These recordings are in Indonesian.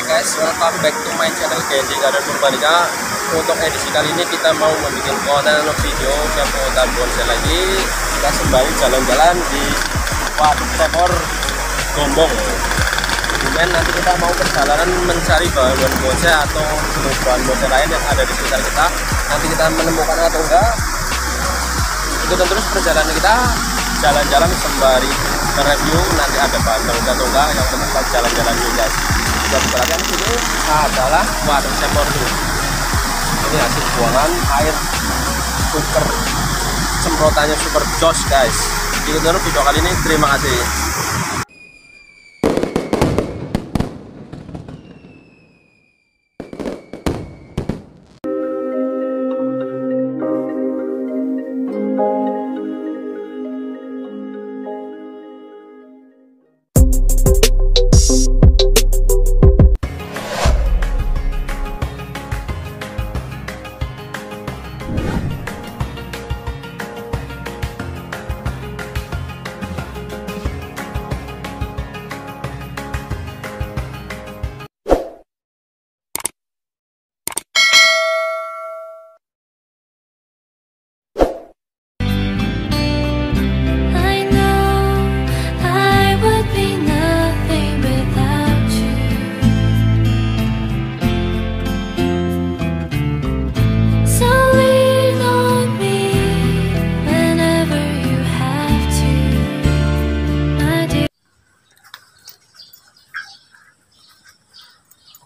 guys, welcome back to my channel Genji Garden Purbalingga. Untuk edisi kali ini kita mau membuat konten video seputar bonsai lagi. Kita kembali jalan-jalan di Waduk Sepor Gombong. Kemudian nanti kita mau perjalanan mencari bahan bonsai atau jenis bahan bonsai lain yang ada di sekitar kita. Nanti kita menemukan atau enggak, ikutin terus perjalanan kita jalan-jalan sembari review nanti ada bahan bonsai atau enggak. Yang penting kita jalan-jalan dulu guys. Kita perhatikan ini adalah Waduk Sepor dulu. Ini hasil buangan air super, semprotannya super jos guys. Ikutin terus video kali ini, terima kasih.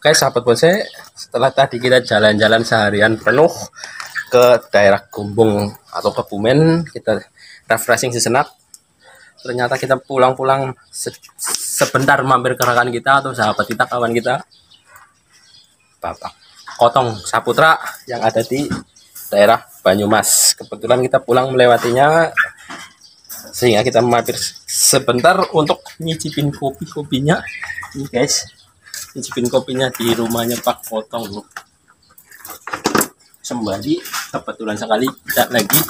Oke sahabat bonsai, setelah tadi kita jalan-jalan seharian penuh ke daerah Gombong atau Kebumen, kita refreshing sejenak. Ternyata kita pulang-pulang sebentar mampir ke rekan kita atau sahabat kita, kawan kita, Bapak Kotong Saputra yang ada di daerah Banyumas. Kebetulan kita pulang melewatinya, sehingga kita mampir sebentar untuk nyicipin kopinya. Ini guys, nyicipin kopinya di rumahnya Pak Kotong. Sembari kebetulan sekali tidak lagi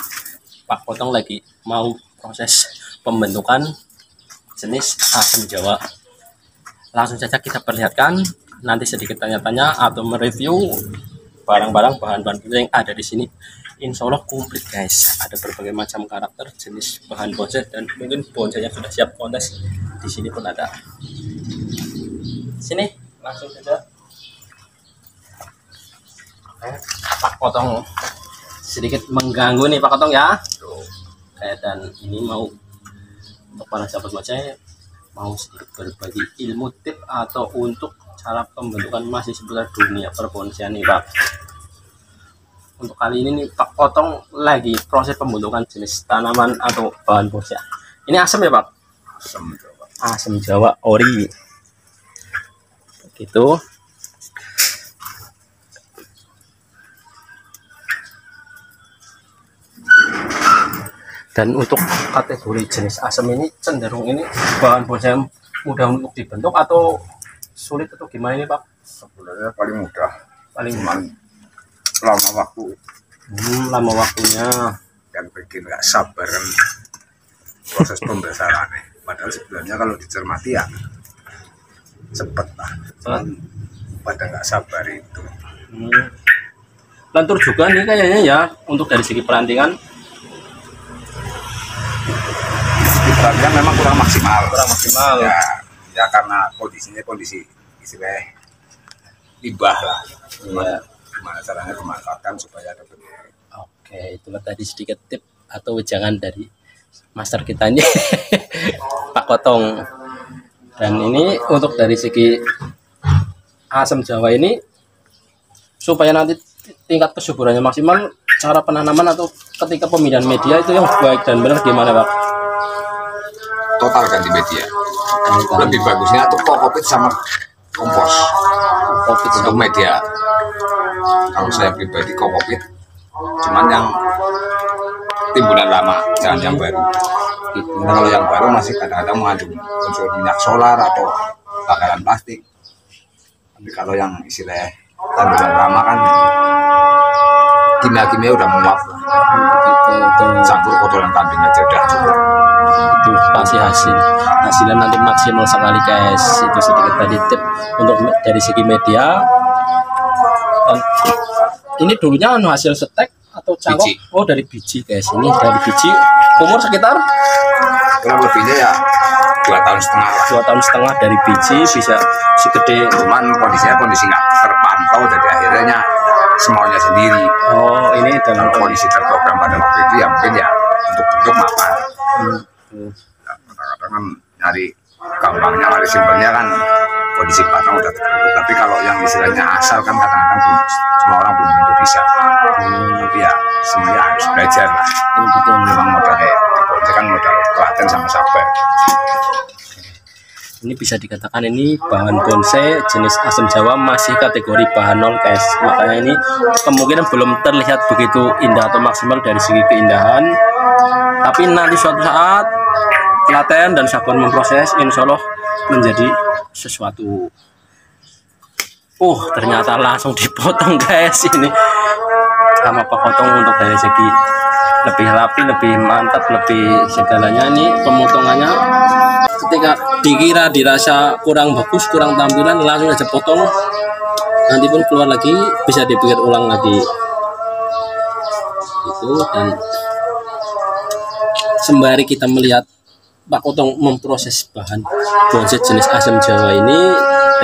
Pak Kotong lagi mau proses pembentukan jenis asam Jawa. Langsung saja kita perlihatkan, nanti sedikit tanya-tanya atau mereview barang-barang bahan-bahan yang ada di sini. Insya Allah komplit guys, ada berbagai macam karakter jenis bahan bonsai dan mungkin bonsai yang sudah siap kontes di sini pun ada. Sini langsung saja. Pak Kotong sedikit mengganggu nih Pak Kotong ya. Dan ini mau untuk para sahabat bonsai mau sedikit berbagi ilmu tip atau untuk cara pembentukan masih seputar dunia perbonsaian nih Pak. Untuk kali ini nih Pak Kotong lagi proses pembentukan jenis tanaman atau bahan bonsai. Ini asam ya Pak? Asam Jawa. Asam Jawa ori. Itu dan untuk kategori jenis asam ini cenderung ini bahan bonsai mudah untuk dibentuk atau sulit atau gimana ini Pak? Sebenarnya paling mudah, Paling cuman lama waktu lama waktunya yang bikin nggak sabar kan proses pembesarannya. Padahal sebenarnya kalau dicermati ya cepet lah, cuman pada nggak sabar itu. Lentur juga nih kayaknya ya untuk dari segi perantingan. Perantingan memang kurang maksimal. Ya karena kondisi istilah limbah lah. Gimana caranya dimanfaatkan supaya dapat. Oke, itulah tadi sedikit tip atau wejangan dari master kita ini Pak Kotong. Dan ini untuk dari segi asam Jawa ini supaya nanti tingkat kesuburannya maksimal, cara penanaman atau ketika pemilihan media itu yang baik dan benar gimana Pak? Total ganti media. Lebih bagusnya tuh kokopit sama kompos. Kokopit untuk media. Kalau saya pribadi kokopit, cuman yang timbunan lama, jangan yang baru. Nah, kalau yang baru masih kadang-kadang mengandung unsur minyak solar atau bakaran plastik. Tapi kalau yang istilah tanduran lama kan kimia udah menguap. Campur kotoran kambing aja udah cukup. Itu pasti hasilnya nanti maksimal sekali guys. Itu sedikit tadi tip untuk dari segi media. Dan ini dulunya hasil setek atau cangkok? Biji. Oh dari biji guys. Ini dari biji. Umur sekitar Kurang lebihnya ya 2,5 tahun lah. 2,5 tahun dari biji bisa segede. Cuman kondisi nggak terpantau, jadi akhirnya semuanya sendiri. Oh ini dalam Kondisi terprogram pada waktu itu ya mungkin ya untuk bentuk mapan. Kadang-kadang kan nyari gampangnya, nyari simpelnya kan kondisi batang udah terbentuk. Tapi kalau yang istilahnya asal kan kadang-kadang semua orang belum tentu bisa. Tapi ya semuanya harus belajar lah. betul. Memang modalnya di kan modal telaten sama sabar. Ini bisa dikatakan ini bahan bonsai jenis asam Jawa masih kategori bahan nol guys. Makanya ini kemungkinan belum terlihat begitu indah atau maksimal dari segi keindahan. Tapi nanti suatu saat telaten dan sabar memproses, insya Allah menjadi sesuatu. Ternyata langsung dipotong guys ini sama potong untuk dari segi lebih rapi, lebih mantap, lebih segalanya. Ini pemotongannya ketika dikira dirasa kurang bagus, kurang tampilan, langsung aja potong, nanti pun keluar lagi, bisa dipikir ulang lagi itu. Dan sembari kita melihat Pak Kotong memproses bahan bonsai jenis asam Jawa ini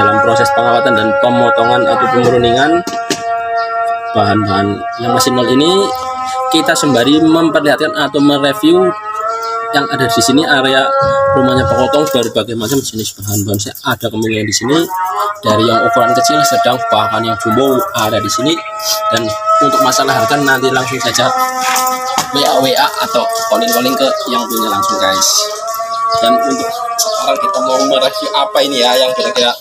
dalam proses pengawatan dan pemotongan atau pemuruningan bahan-bahan yang masih nol ini, kita sembari memperlihatkan atau mereview yang ada di sini area rumahnya Pak Kotong, berbagai macam jenis bahan bonsai ada kemungkinan di sini, dari yang ukuran kecil, sedang, bahkan yang jumbo ada di sini. Dan untuk masalah harga nanti langsung saja WA atau calling ke yang punya langsung guys. Dan untuk sekarang kita mau mereview apa ini ya yang kira-kira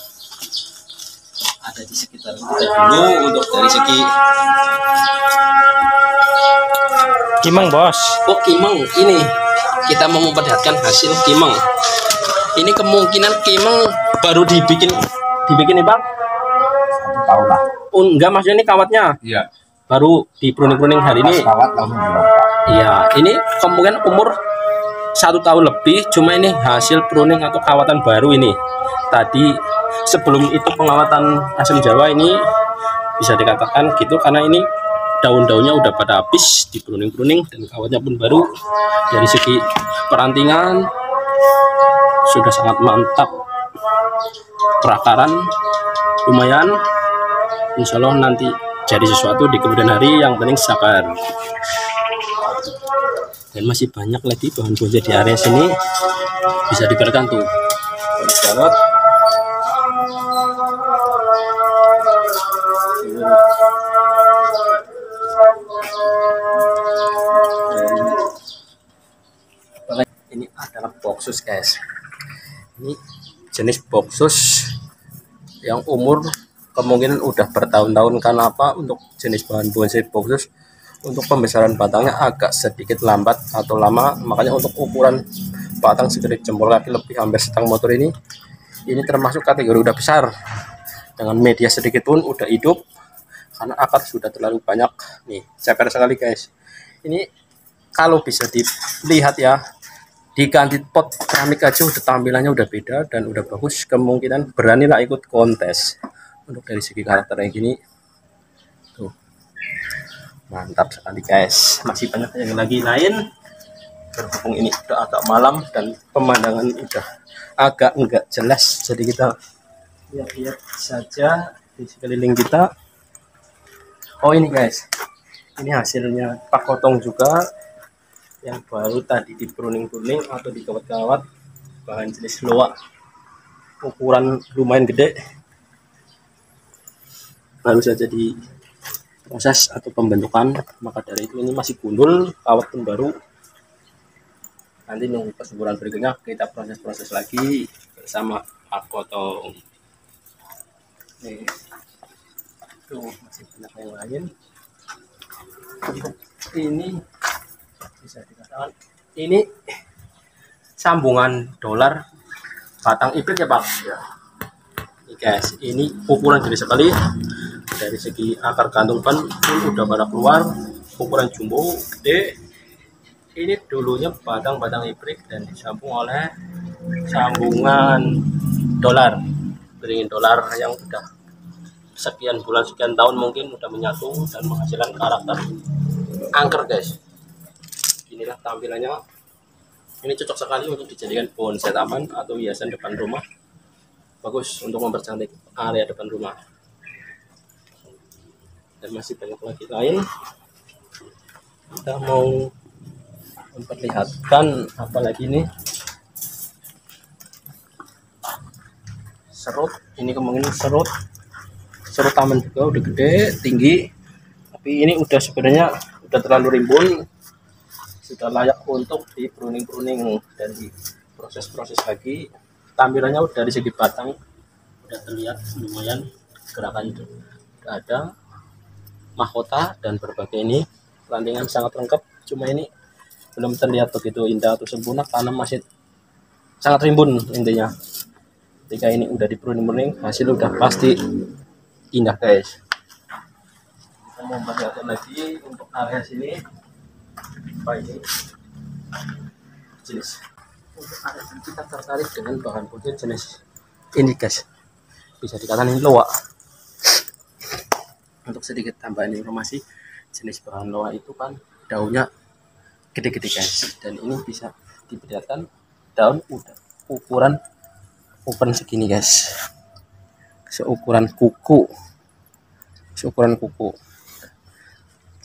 ada di sekitar kita dulu. Untuk dari segi kimeng bos. Kimeng ini kita mau memperlihatkan hasil kimeng. Ini kemungkinan kimeng baru dibikin nih bang. 1 tahun lah. Enggak, maksudnya ini kawatnya. Iya. Baru di pruning hari ini. Kawat langsung dilongkar. Iya, ini kemungkinan umur 1 tahun lebih. Cuma ini hasil pruning atau kawatan baru ini. Tadi sebelum itu pengawatan asam Jawa ini bisa dikatakan gitu, karena ini daun-daunnya udah pada habis di pruning dan kawatnya pun baru. Dari segi perantingan sudah sangat mantap, perakaran lumayan. Insya Allah nanti jadi sesuatu di kemudian hari, yang penting sabar. Dan masih banyak lagi bahan bonsai di area sini, bisa diberikan tuh banget. Ini adalah boksus guys. Ini jenis boksus yang umur kemungkinan udah bertahun-tahun. Karena apa? Untuk jenis bahan bonsai boksus, untuk pembesaran batangnya agak sedikit lambat atau lama. Makanya untuk ukuran batang segede jempol kaki lebih, hampir setengah motor ini termasuk kategori udah besar. Dengan media sedikit pun udah hidup, karena akar sudah terlalu banyak. Nih, ceper sekali guys. Ini kalau bisa dilihat ya, diganti pot keramik aja udah tampilannya udah beda dan udah bagus. Kemungkinan beranilah ikut kontes. Untuk dari segi karakter yang gini tuh mantap sekali guys. Masih banyak yang lagi lain, berhubung ini udah agak malam dan pemandangan udah agak enggak jelas, jadi kita lihat saja di sekeliling kita. Ini guys, ini hasilnya Pak Kotong juga yang baru tadi di pruning atau di kawat-kawat, bahan jenis loak, ukuran lumayan gede, baru saja di proses atau pembentukan. Maka dari itu ini masih gundul, kawat pun baru. Nanti nunggu kesuburan berikutnya kita proses lagi bersama Pak Kotong. Tuh masih banyak yang lain. Ini bisa dikatakan ini sambungan dolar batang ibrik ya Pak. Ini guys, ini ukuran gede sekali. Dari segi akar gantung pun udah pada keluar. ukuran jumbo gede. Ini dulunya batang hibrid dan disambung oleh sambungan dolar, beringin dolar yang udah sekian bulan sekian tahun mungkin udah menyatu dan menghasilkan karakter angker guys. Inilah tampilannya. Ini cocok sekali untuk dijadikan bonsai taman atau hiasan depan rumah. Bagus untuk mempercantik area depan rumah. Dan masih banyak lagi lain. Kita mau memperlihatkan apa lagi nih? Serut. Ini kemungkinan serut taman juga udah gede, tinggi. Tapi ini udah sebenarnya udah terlalu rimbun. Sudah layak untuk di pruning dan di proses lagi. Tampilannya udah dari segi batang udah terlihat lumayan gerakan itu. Udah ada mahkota dan berbagai ini perantingan sangat lengkap. Cuma ini belum terlihat begitu indah atau sempurna karena masih sangat rimbun intinya. Ketika ini udah di pruning hasil udah pasti indah guys. Kita mau perlihatkan lagi untuk area sini. Apa ini jenis untuk area ini kita tertarik dengan bahan putih jenis ini guys, bisa dikatakan ini loa. Untuk sedikit tambahan informasi, jenis bahan loa itu kan daunnya gede-gede guys, dan ini bisa diperlihatkan daun udah ukuran segini guys, seukuran kuku.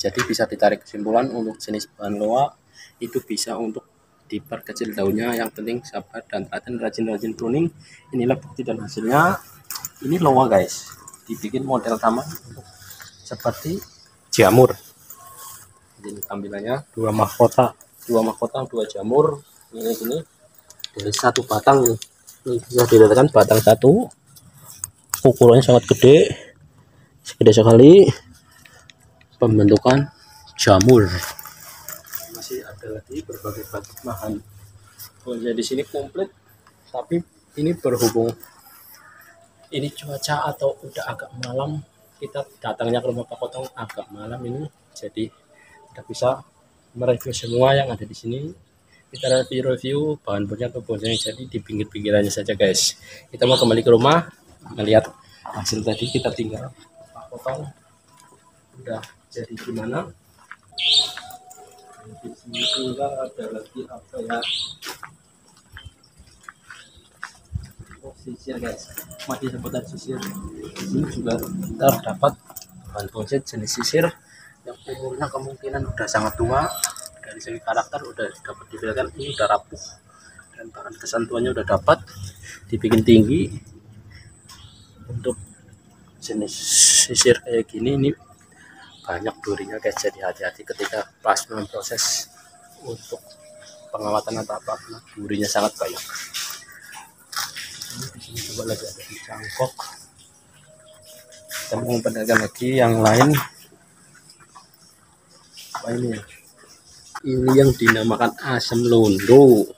Jadi bisa ditarik kesimpulan untuk jenis bahan loa itu bisa untuk diperkecil daunnya. Yang penting sabar dan telaten, rajin pruning. Inilah bukti dan hasilnya. Ini loa guys, dibikin model taman seperti jamur. Ini tampilannya dua mahkota, dua jamur. Ini dari satu batang nih. Ini bisa dilihatkan batang satu, ukurannya sangat gede sekali. Pembentukan jamur. Masih ada lagi berbagai bahan bonsai di sini komplit, tapi ini berhubung ini cuaca atau udah agak malam, kita datangnya ke rumah Pak Kotong agak malam ini, jadi kita bisa mereview semua yang ada di sini. Kita review bahan bonsai atau bonsai yang jadi di pinggir-pinggirannya saja guys. Kita mau kembali ke rumah melihat hasil tadi. Kita tinggal Pak Kotong udah jadi gimana. Di sini tinggal ada lagi apa ya, sisir guys, masih seputar sisir. Di sini juga terdapat bahan bonsai jenis sisir yang umurnya kemungkinan udah sangat tua. Dari segi karakter udah dapat dibilang ini udah rapuh, dan bahan kesentuhannya udah dapat dibikin tinggi. Untuk jenis sisir kayak gini ini banyak durinya guys, jadi hati-hati ketika pas memproses untuk pengawatan atau apa, durinya sangat banyak. Ini di sini coba lagi ada di cangkok. Kita mau memperlihatkan lagi yang lain. Apa ini ya? Ini yang dinamakan asam londo.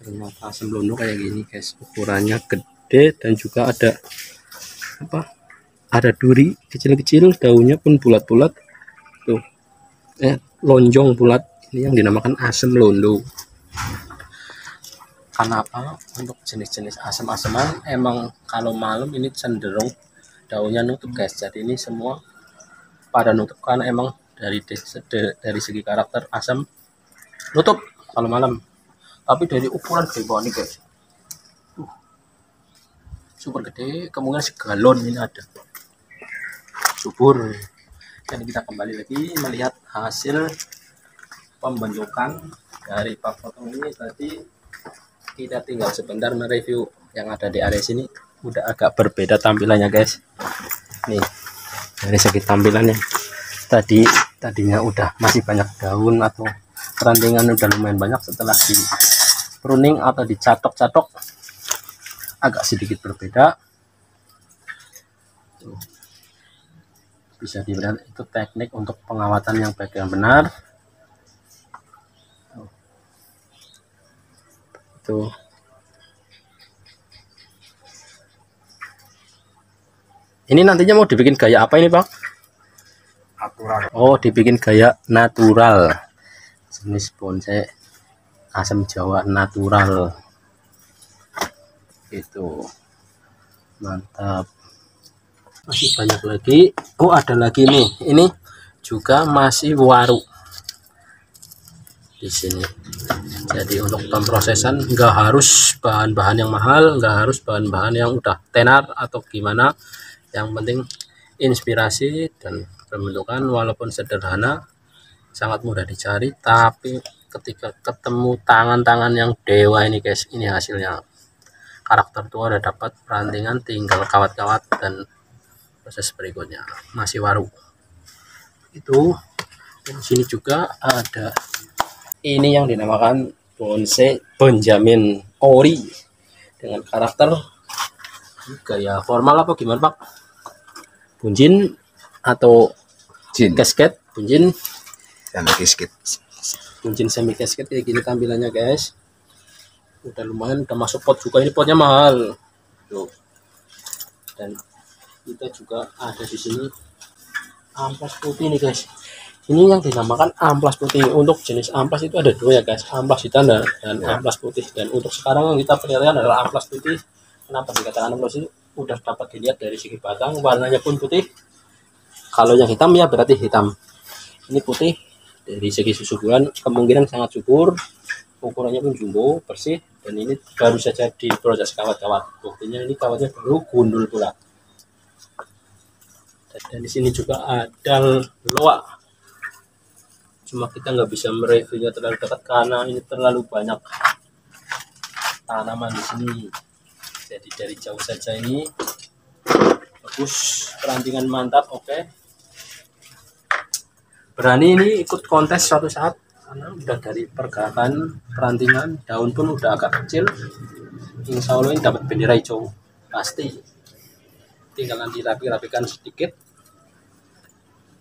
Ternyata asam londo kayak gini guys, ukurannya gede dan juga ada apa? Ada duri kecil-kecil, daunnya pun bulat-bulat tuh, lonjong bulat. Ini yang dinamakan asam londo. Karena apa? Untuk jenis-jenis asam-asaman emang kalau malam ini cenderung daunnya nutup guys. Jadi ini semua pada nutup karena emang dari segi karakter asam nutup kalau malam. Tapi dari ukuran gede banget nih guys, super gede, kemungkinan segalon ini ada. Subur. Dan kita kembali lagi melihat hasil pembentukan dari Pak Kotong ini. Tadi kita tinggal sebentar mereview yang ada di area sini. Udah agak berbeda tampilannya guys. Nih dari segi tampilannya, tadinya udah masih banyak daun atau rantingan udah lumayan banyak. Setelah di pruning atau dicatok-catok agak sedikit berbeda. Tuh. Bisa dilihat itu teknik untuk pengawatan yang baik dan benar. Tuh. Ini nantinya mau dibikin gaya apa ini Pak? natural. Oh, dibikin gaya natural. Jenis bonsai asam Jawa natural. Itu mantap. Masih banyak lagi. Oh, ada lagi nih. Ini juga masih waru di sini. Jadi untuk pemrosesan nggak harus bahan-bahan yang mahal, nggak harus bahan-bahan yang udah tenar atau gimana. Yang penting inspirasi dan pembentukan walaupun sederhana, sangat mudah dicari, tapi ketika ketemu tangan-tangan yang dewa ini guys, ini hasilnya. Karakter tua udah dapat, perantingan tinggal kawat-kawat dan proses berikutnya. Masih waru. Itu di sini juga ada ini yang dinamakan bonsai Benjamin Ori dengan karakter gaya formal apa gimana Pak? Bunjin atau Jin casket? Bunjin dan biskuit. Bunjin semi casket kayak gini tampilannya guys. Udah lumayan, udah masuk pot juga. Ini potnya mahal tuh. Dan kita juga ada di sini amplas putih nih guys. Ini yang dinamakan amplas putih. Untuk jenis amplas itu ada dua ya guys, amplas hitam dan amplas putih. Dan untuk sekarang yang kita perlihatkan adalah amplas putih. Kenapa dikatakan amplas itu? Udah dapat dilihat dari segi batang, warnanya pun putih. Kalau yang hitam ya berarti hitam. Ini putih. Dari segi susuburan kemungkinan sangat subur. Ukurannya pun jumbo, bersih. Dan ini baru saja diproses kawat-kawat. Buktinya ini kawatnya baru gundul pula. Dan di sini juga ada loa. Cuma kita nggak bisa mereviewnya terlalu dekat karena ini terlalu banyak tanaman di sini. Jadi dari jauh saja ini bagus, perantingan mantap, oke. Berani ini ikut kontes suatu saat karena udah dari pergerakan perantingan, daun pun udah agak kecil. Insya Allah ini dapat bendera hijau pasti. Tinggal nanti rapi-rapikan sedikit,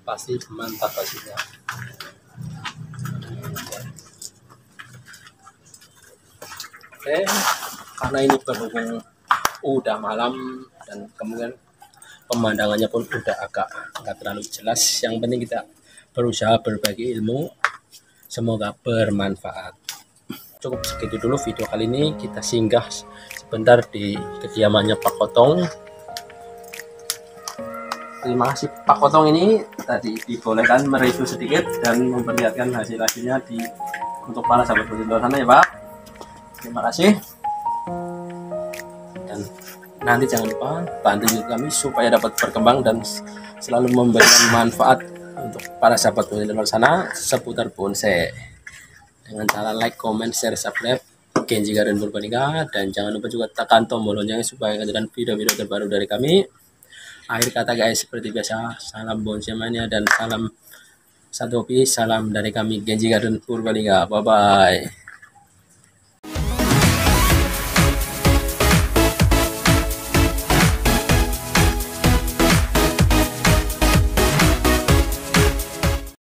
pasti mantap hasilnya. Oke, karena ini berhubung udah malam dan kemudian pemandangannya pun udah agak nggak terlalu jelas. Yang penting kita berusaha berbagi ilmu, semoga bermanfaat. Cukup segitu dulu video kali ini. Kita singgah sebentar di kediamannya Pak Kotong. Terima kasih Pak Kotong ini tadi dibolehkan mereview sedikit dan memperlihatkan hasil-hasilnya untuk para sahabat di luar sana ya Pak. Terima kasih. Dan nanti jangan lupa bantu juga kami supaya dapat berkembang dan selalu memberikan manfaat untuk para sahabat di luar sana seputar bonsai. Dengan cara like, comment, share, subscribe Genji Garden Purbalingga, dan jangan lupa juga tekan tombol loncengnya supaya kedengaran video-video terbaru dari kami. Akhir kata guys, seperti biasa, salam bonsai mania dan salam satu piece, salam dari kami Genji Garden Purbalingga. Bye bye.